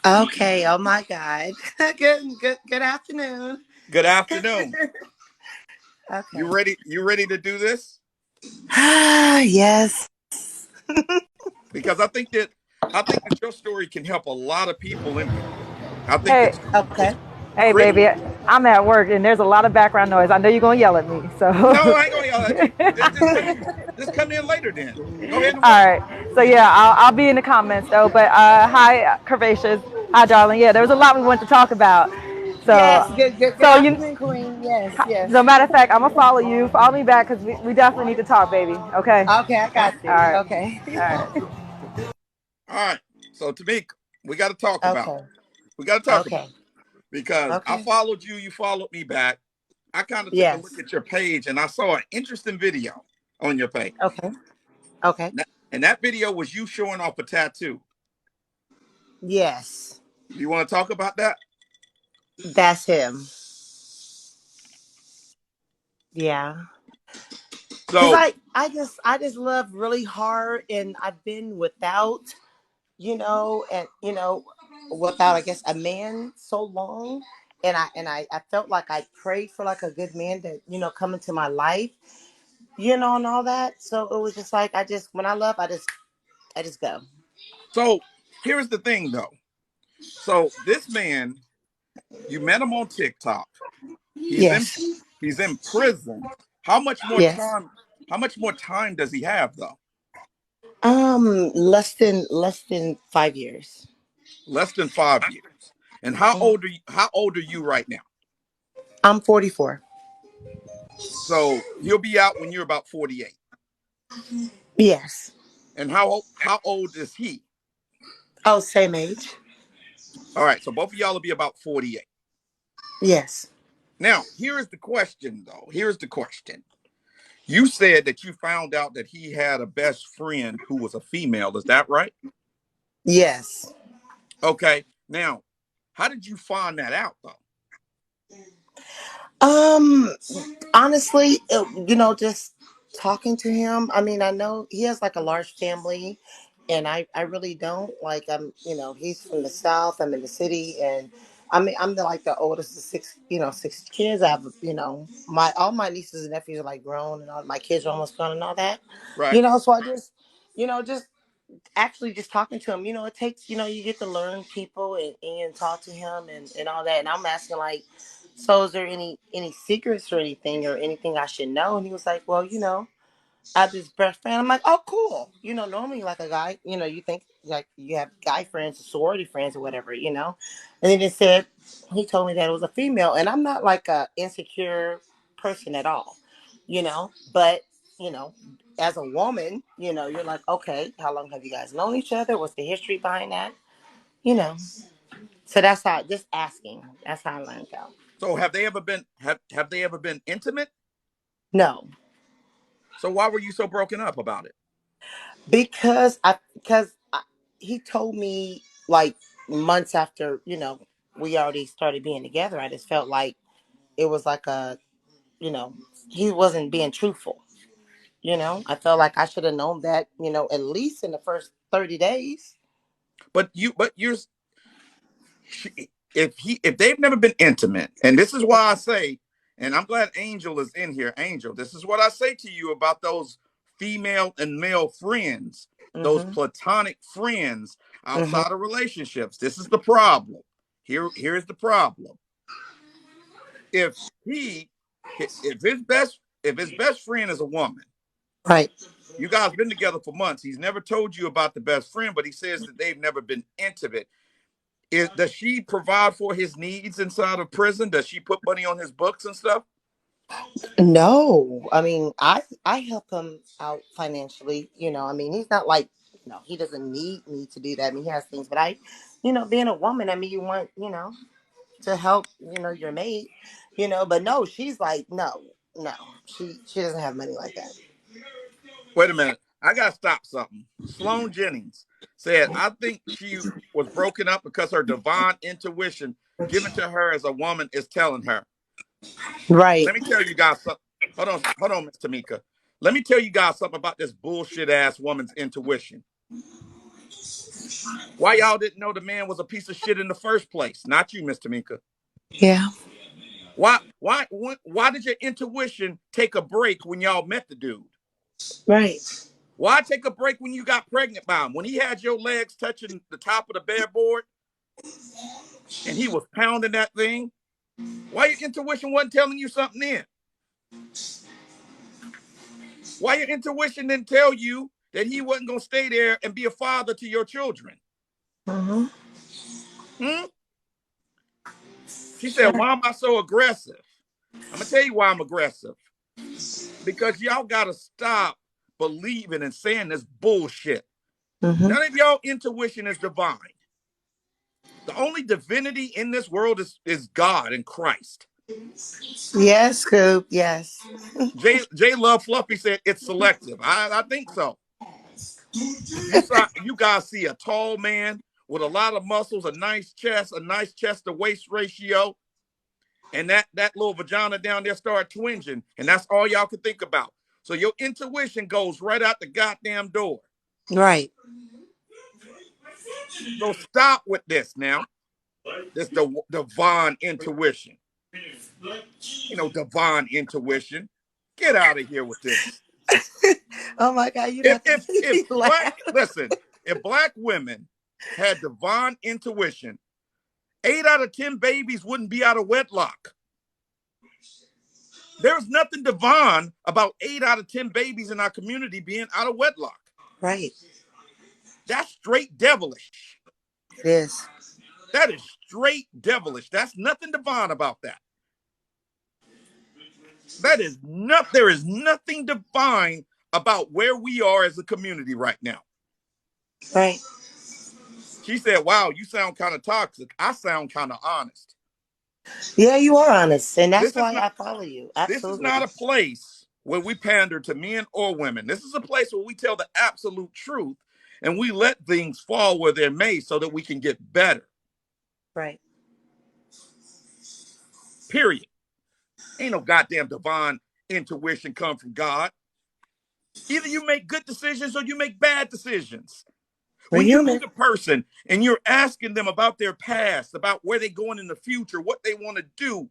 Okay. Oh my God. Good afternoon. Good afternoon. Okay. You ready to do this? Yes. Because I think that your story can help a lot of people in here. I think Hey, Okay. it's hey, baby, critical. I'm at work and there's a lot of background noise. I know you're gonna yell at me, so. No, I ain't gonna yell at you. Just come in later then. Go ahead and All work. right. So yeah, I'll be in the comments though. But hi, Curvaceous. Hi, darling. Yeah, there was a lot we wanted to talk about. Yes. So, Good so you. afternoon, Queen. Yes. Yes. So matter of fact, I'm gonna follow you. Follow me back because we definitely need to talk, baby. Okay. Okay. I got All you. right. Okay. All right. All right. So Tamika, we gotta talk about it. Okay. We gotta talk about Okay. it. Because I Okay. followed you, you followed me back. I kind of took a look Yes. at your page and I saw an interesting video on your page. Okay. Okay. And that video was you showing off a tattoo. Yes. Do you want to talk about that? That's him. Yeah. Cause So I just love really hard, and I've been without, and without, I guess, a man so long, and I felt like I prayed for like a good man to come into my life, and all that. So it was just like when I love, I just go. So here's the thing though. So this man, you met him on TikTok. He's in Yes. he's in prison. How much more Yes. time how much more time does he have though? Less than 5 years. Less than 5 years. And Mhm. how old are you right now? I'm 44. So he'll be out when you're about 48. Yes. And how old is he? Oh, same age. All right, so both of y'all will be about 48. Yes. Now, here is the question though. Here's the question. You said that you found out that he had a best friend who was a female. Is that right? Yes. Okay. Now, how did you find that out though? Um, Honestly, just talking to him. I mean, I know he has like a large family, and I really don't. Like, he's from the South. I'm in the city, and I'm the oldest of six kids. I have, my all my nieces and nephews are like grown, and all my kids are almost grown, and all that. Right. So I just actually just talking to him, it takes, you get to learn people, and talk to him, and all that. And I'm asking, like, so is there any secrets or anything I should know? And he was like, well, I have this best friend. I'm like, oh, cool. Normally, like, a guy, you think like you have guy friends, sorority friends, or whatever. And then he told me that it was a female, and I'm not like a insecure person at all, but you know, as a woman, you're like, okay, how long have you guys known each other? What's the history behind that? You know, so that's how, just asking. That's how I learned out. So have they ever been intimate? No, So why were you so broken up about it? because he told me, like, months after we already started being together. I just felt like it was like you know he wasn't being truthful. I felt like I should have known that at least in the first 30 days. But you're if they've never been intimate, and this is why I say, and I'm glad Angel is in here. Angel, this is what I say to you about those female and male friends, those Mm-hmm. platonic friends Mm-hmm. outside of relationships. This is the problem. Here's the problem. If he if his best friend is a woman, Right. you guys been together for months. He's never told you about the best friend, but he says that they've never been intimate. Does she provide for his needs inside of prison? Does she put money on his books and stuff? No, I mean, I help him out financially. I mean, he's not like, he doesn't need me to do that. I mean, he has things, but being a woman, I mean, you want, to help, your mate, but no, she's like, no, no, she doesn't have money like that. Wait a minute. I got to stop something. Sloan Jennings said, I think she was broken up because her divine intuition given to her as a woman is telling her. Right. Let me tell you guys something. Hold on, Miss Tamika. Let me tell you guys something about this bullshit ass woman's intuition. Why y'all didn't know the man was a piece of shit in the first place? Not you, Miss Tamika. Yeah. Why did your intuition take a break when y'all met the dude? Right. Why take a break when you got pregnant by him? When he had your legs touching the top of the bedboard and he was pounding that thing? Why your intuition wasn't telling you something then? Why your intuition didn't tell you that he wasn't going to stay there and be a father to your children? Mm-hmm. Hmm? She said, why am I so aggressive? I'm going to tell you why I'm aggressive. Because y'all got to stop believing and saying this bullshit. Mm-hmm. None of y'all intuition is divine. The only divinity in this world is God and Christ. Yes, Scoop. Yes. J Love Fluffy said it's selective. I think so. You guys see a tall man with a lot of muscles, a nice chest to waist ratio, and that little vagina down there start twinging, and that's all y'all can think about. So your intuition goes right out the goddamn door. Right. So stop with this now. This the divine intuition. Divine intuition. Get out of here with this. Oh my God, you If not to if make if me black laugh. listen, if black women had divine intuition, 8 out of 10 babies wouldn't be out of wedlock. There's nothing divine about 8 out of 10 babies in our community being out of wedlock. Right. That's straight devilish. It is. That is straight devilish. That's nothing divine about that. There is nothing divine about where we are as a community right now. Right. She said, wow, you sound kind of toxic. I sound kind of honest. Yeah, you are honest, and that's This is why not I follow you. this is Absolutely. not a place where we pander to men or women. This is a place where we tell the absolute truth and we let things fall where they're made so that we can get better. Right. Period. Ain't no goddamn divine intuition come from God. Either you make good decisions or you make bad decisions. We're When you human. meet a person and you're asking them about their past, about where they're going in the future, what they want to do,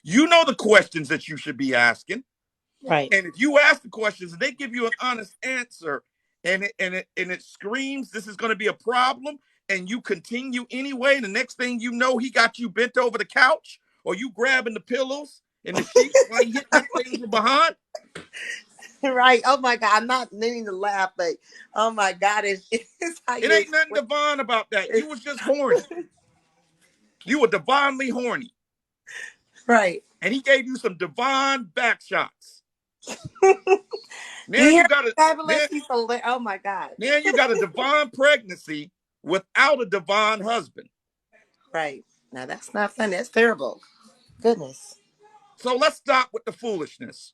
you know the questions that you should be asking. Right. And if you ask the questions and they give you an honest answer and it screams this is going to be a problem and you continue anyway, the next thing you know, he got you bent over the couch or you grabbing the pillows and the sheets while you hitting that thing from behind. Right. Oh my God, I'm not meaning to laugh, but oh my God, it's how It you ain't nothing explain divine about that. it. You was just horny. You were divinely horny. Right. And he gave you some divine back shots. You Now hear you got a fabulous? now, He's hilarious. Oh my God. now you got a divine pregnancy without a divine husband. Right. Now that's not funny. That's terrible. Goodness. So let's stop with the foolishness.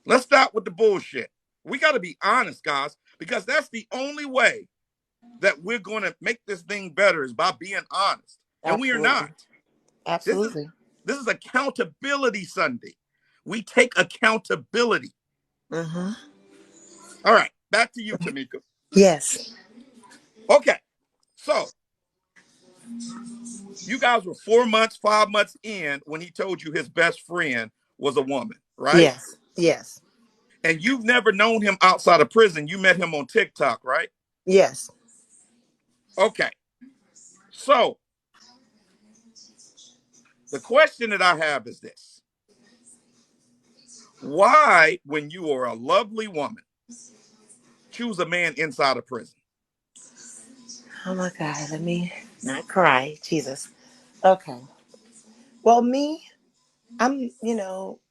Let's stop with the bullshit. We got to be honest, guys, because that's the only way that we're going to make this thing better is by being honest. And we are Absolutely. not. This is Absolutely. this is accountability Sunday. We take accountability. Mm-hmm. All right, back to you, Tamika. Yes. Okay, so you guys were 4 months, 5 months in when he told you his best friend was a woman, right? Yes. Yes. And you've never known him outside of prison. You met him on TikTok, right? Yes. Okay. So the question that I have is this. Why, when you are a lovely woman, choose a man inside of prison? Oh my God. Let me not cry. Jesus. Okay. Well, me, I'm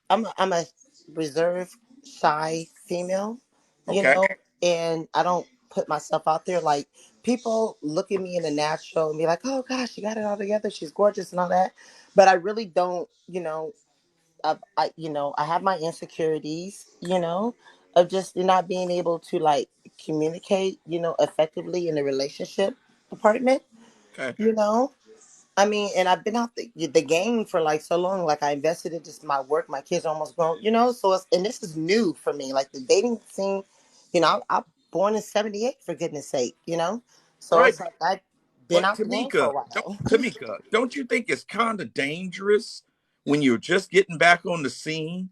a reserved, shy female, Okay. and I don't put myself out there. Like people look at me in the natural and be like, "Oh gosh, she got it all together. She's gorgeous and all that," but I really don't. I have my insecurities. Of just not being able to like communicate, effectively in the relationship department. Okay. You know, I mean, and I've been out the game for like so long. Like I invested in just my work. My kids are almost grown, So and this is new for me. Like the dating scene, I'm born in '78 for goodness sake. So Right. it's like I've been But out the game for a while. Tamika, don't you think it's kind of dangerous when you're just getting back on the scene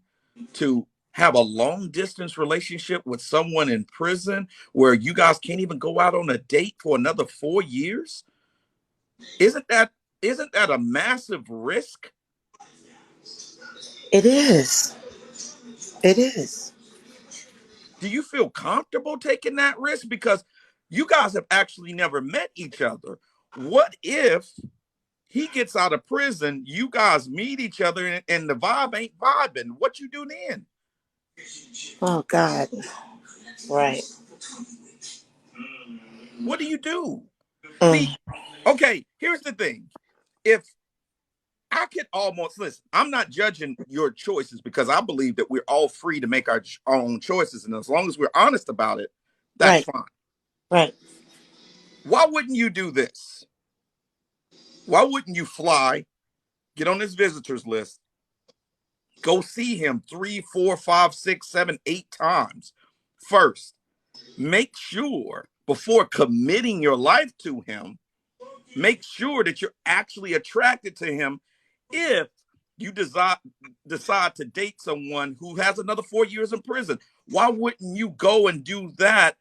to have a long distance relationship with someone in prison where you guys can't even go out on a date for another 4 years? Isn't that isn't that a massive risk? It is. It is. Do you feel comfortable taking that risk? Because you guys have actually never met each other. What if he gets out of prison, you guys meet each other, and the vibe ain't vibing? What you do then? Oh God. Right. What do you do? See, Mm. okay, here's the thing. If I could almost listen, I'm not judging your choices because I believe that we're all free to make our own choices. And as long as we're honest about it, that's Right. fine. Right. Why wouldn't you do this? Why wouldn't you fly, get on this visitors list, go see him 3, 4, 5, 6, 7, 8 times first? Make sure before committing your life to him, make sure that you're actually attracted to him if you decide to date someone who has another 4 years in prison. Why wouldn't you go and do that,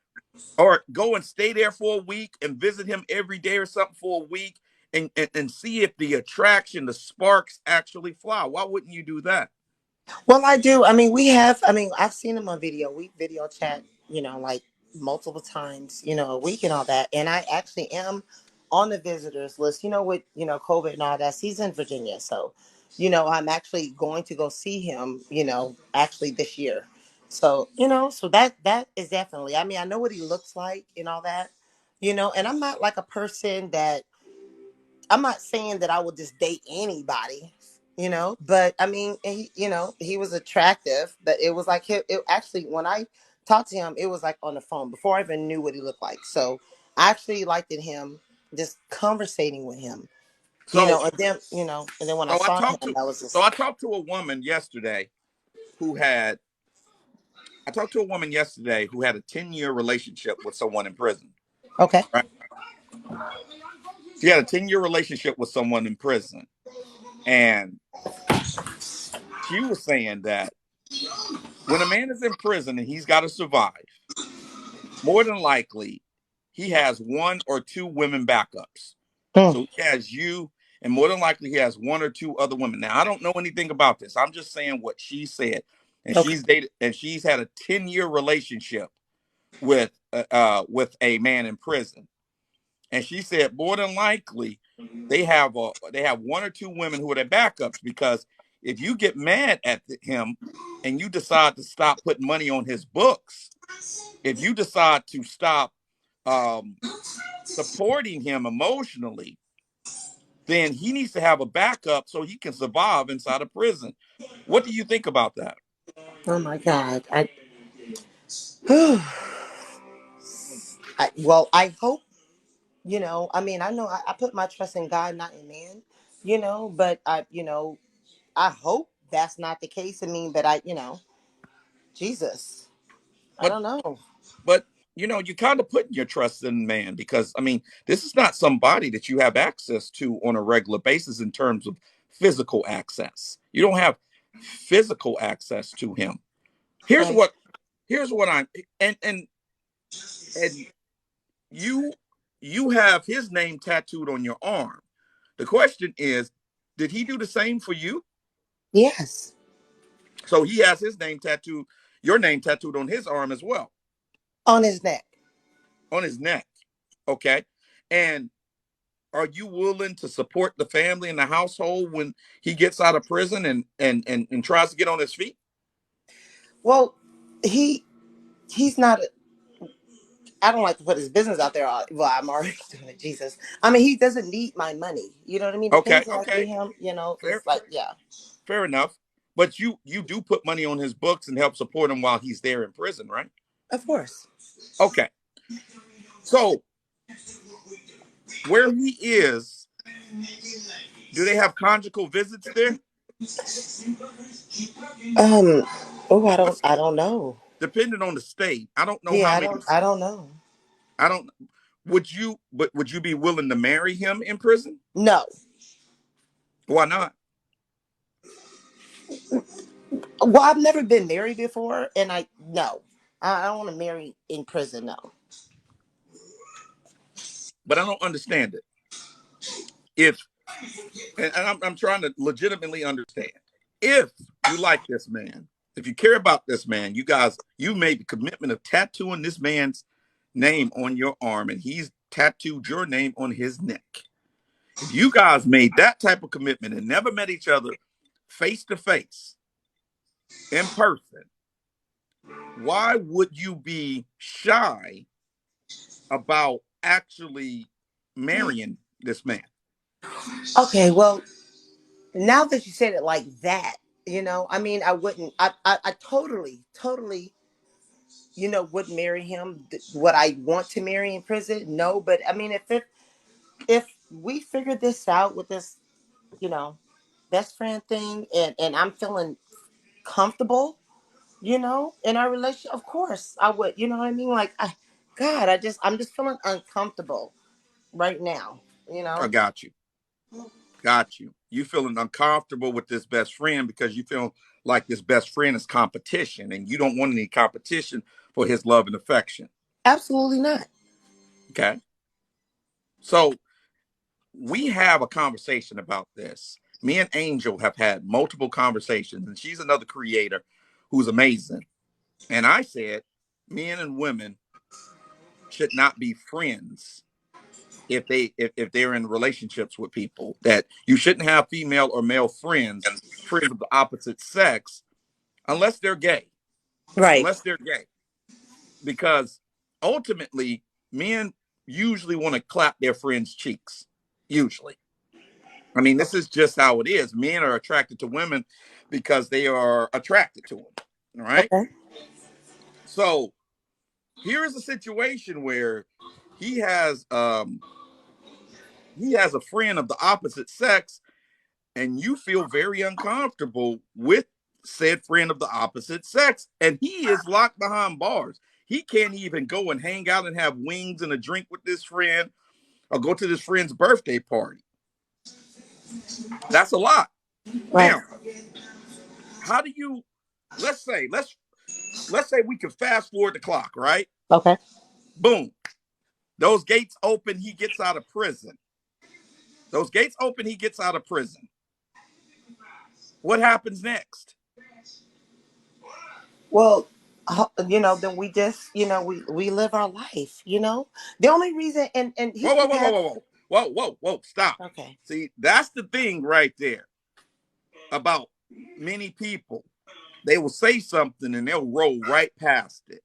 or go and stay there for a week and visit him every day or something for a week, and see if the attraction, the sparks actually fly? Why wouldn't you do that? Well, I do. I mean, I've seen him on video. We video chat, like multiple times, a week and all that. And I actually am on the visitors list, with, COVID and all that. He's in Virginia. So, I'm actually going to go see him, actually this year. So, so that is definitely, I mean, I know what he looks like and all that, and I'm not like a person that I'm not saying that I would just date anybody, but I mean, he was attractive, but it was like it actually, when I talked to him, it was like on the phone before I even knew what he looked like. So I actually liked him just conversating with him, So, and then when I so I saw him, talked to that was so just I talked to a woman yesterday who had I talked to a woman yesterday who had a 10-year relationship with someone in prison. okay. Right? She had a 10-year relationship with someone in prison. And she was saying that when a man is in prison and he's got to survive, more than likely he has one or two women backups. Hmm. So he has you, and more than likely he has one or two other women. Now, I don't know anything about this. I'm just saying what she said. And Okay. she's had a 10-year relationship with a man in prison. And she said more than likely they have one or two women who are their backups, because if you get mad at him and you decide to stop putting money on his books, if you decide to stop um, supporting him emotionally, then he needs to have a backup so he can survive inside of prison. What do you think about that? Oh my God. Well, I hope, I mean, I know I put my trust in God, not in man, but I hope that's not the case. I mean, but Jesus, I But don't know. but you kind of putting your trust in man, because I mean, this is not somebody that you have access to on a regular basis in terms of physical access. You don't have physical access to him. Here's Right. what here's what I'm and you you have his name tattooed on your arm. The question is, did he do the same for you? Yes. So he has his name tattooed, your name tattooed on his arm as well, On his neck. on his neck. Okay. And are you willing to support the family and the household when he gets out of prison and tries to get on his feet? Well, he he's not. I don't like to put his business out there. Well, I'm already doing it. Jesus. I mean, he doesn't need my money. You know what I mean? The Okay, things that I give okay, him, fair, it's like, yeah, fair enough. But you do put money on his books and help support him while he's there in prison, right? of course. Okay. So where he is, do they have conjugal visits there? Um. Oh, What's I don't know. depending on the state? I don't know how Yeah, many. I don't know. I don't. would you be willing to marry him in prison? No. Why not? Well, I've never been married before, and no, I don't want to marry in prison. No. But I don't understand it. If and I'm trying to legitimately understand. If you like this man, if you care about this man, you made the commitment of tattooing this man's name on your arm, and he's tattooed your name on his neck. If you guys made that type of commitment and never met each other face to face in person, why would you be shy about actually marrying this man? Okay, well, now that you said it like that, I mean, I wouldn't. I totally, would marry him. Would I want to marry in prison? No, but I mean, if we figure this out with this, you know, best friend thing, and I'm feeling comfortable, in our relationship, of course I would. You know what I mean? Like, God, I'm just feeling uncomfortable right now. You I know. got you. Got you. You feeling uncomfortable with this best friend because you feel like this best friend is competition and you don't want any competition for his love and affection. Absolutely not. Okay. So we have a conversation about this. Me and Angel have had multiple conversations, and she's another creator who's amazing. And I said, men and women should not be friends if they're in relationships with people. That you shouldn't have female or male friends of the opposite sex, unless they're gay. Right. Unless they're gay, because ultimately men usually want to clap their friends' cheeks. Usually. I mean, this is just how it is. Men are attracted to women because they are attracted to them. All right. Okay. So here is a situation where he has um he has a friend of the opposite sex, and you feel very uncomfortable with said friend of the opposite sex, and he is locked behind bars. He can't even go and hang out and have wings and a drink with this friend or go to this friend's birthday party. That's a lot. Right. Now, how do you let's say we can fast forward the clock, right? Okay. Boom. Those gates open, he gets out of prison. Those gates open, he gets out of prison. What happens next? Well, then we just, we live our life. The only reason, and he Whoa, whoa, can whoa, whoa, have. whoa, whoa. Whoa, whoa, whoa, stop. Okay. See, that's the thing right there about many people. They will say something and they'll roll right past it.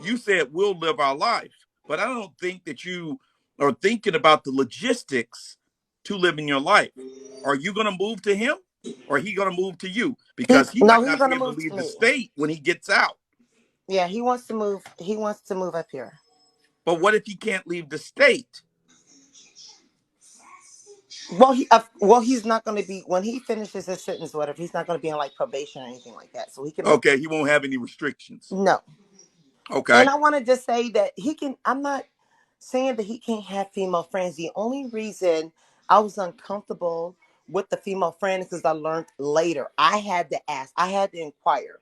You said we'll live our life, but I don't think that you are thinking about the logistics to living your life. Are you going to move to him or he going to move to you? Because he might He's not be gonna able to move to leave the me. state when he gets out. Yeah, he wants to move. He wants to move up here. But what if he can't leave the state? Well, he's not going to be when he finishes his sentence. Whatever, he's not going to be on like probation or anything like that. So he can move. Okay, he won't have any restrictions. No. And Okay. I want to just say that he can. I'm not saying that he can't have female friends. The only reason I was uncomfortable with the female friend is because I learned later. I had to ask. I had to inquire.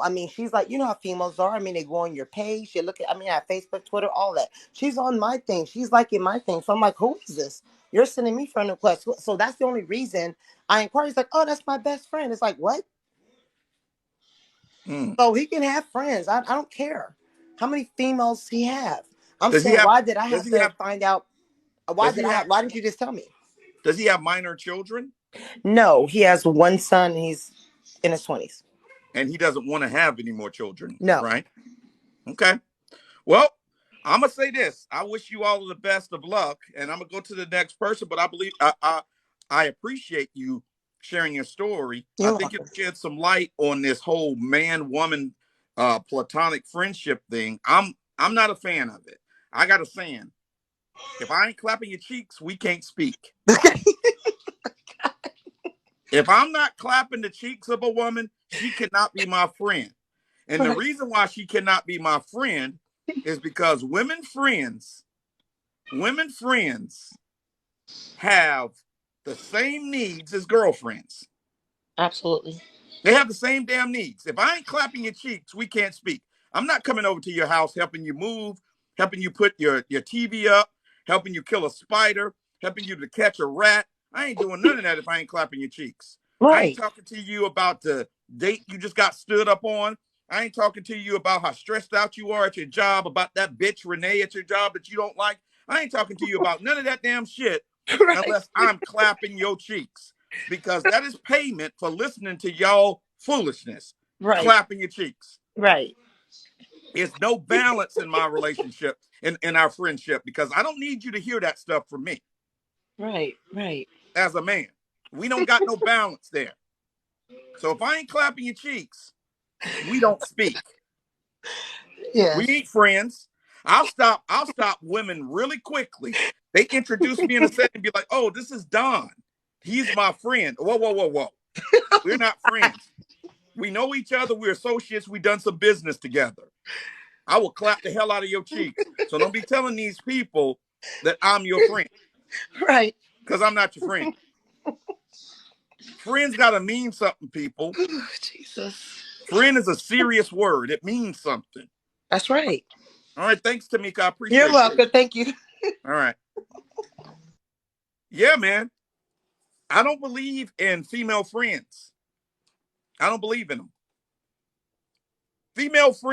I mean, she's like, you know how females are. I mean, they go on your page. They look at, I mean, at Facebook, Twitter, all that. She's on my thing. She's liking my thing. So I'm like, who is this? You're sending me friend requests. So that's the only reason I inquired. He's like, oh, that's my best friend. It's like, what? Hmm. So he can have friends. I don't care how many females he have. I'm Does he saying, have why did I does have he to have find out? does he have Why didn't you just tell me? does he have minor children? No, he has one son. And he's in his 20s. And he doesn't want to have any more children, No. right? Okay. Well, I'm gonna say this. I wish you all the best of luck, and I'm gonna go to the next person. But I believe I appreciate you sharing your story. I You're think it welcome. shed some light on this whole man woman platonic friendship thing. I'm not a fan of it. I got a saying: if I ain't clapping your cheeks, we can't speak. If I'm not clapping the cheeks of a woman, she cannot be my friend. And the Right. reason why she cannot be my friend is because women friends Women friends have the same needs as girlfriends. Absolutely. They have the same damn needs. If I ain't clapping your cheeks, we can't speak. I'm not coming over to your house helping you move, helping you put your TV up, helping you kill a spider, helping you to catch a rat. I ain't doing none of that if I ain't clapping your cheeks. I ain't Right. talking to you about the date you just got stood up on. I ain't talking to you about how stressed out you are at your job, about that bitch Renee at your job that you don't like. I ain't talking to you about none of that damn shit Right. unless I'm clapping your cheeks, because that is payment for listening to y'all foolishness, Right. clapping your cheeks. Right. There's no balance in my relationship, in our friendship, because I don't need you to hear that stuff from me Right. Right. as a man. We don't got no balance there. So if I ain't clapping your cheeks, we don't speak. We Yes. ain't friends. I'll stop women really quickly. They introduce me in a setting and be like, oh, this is Don. He's my friend. Whoa, whoa, whoa, whoa. We're not friends. We know each other. We're associates. We done some business together. I will clap the hell out of your cheeks. So don't be telling these people that I'm your friend, Right. because I'm not your friend. Friends got to mean something, people. Ooh, Jesus. Friend is a serious word. It means something. That's right. All right. Thanks, Tamika. I You're appreciate you. welcome. Thank you. All right. Yeah, man. I don't believe in female friends. I don't believe in them. Female friends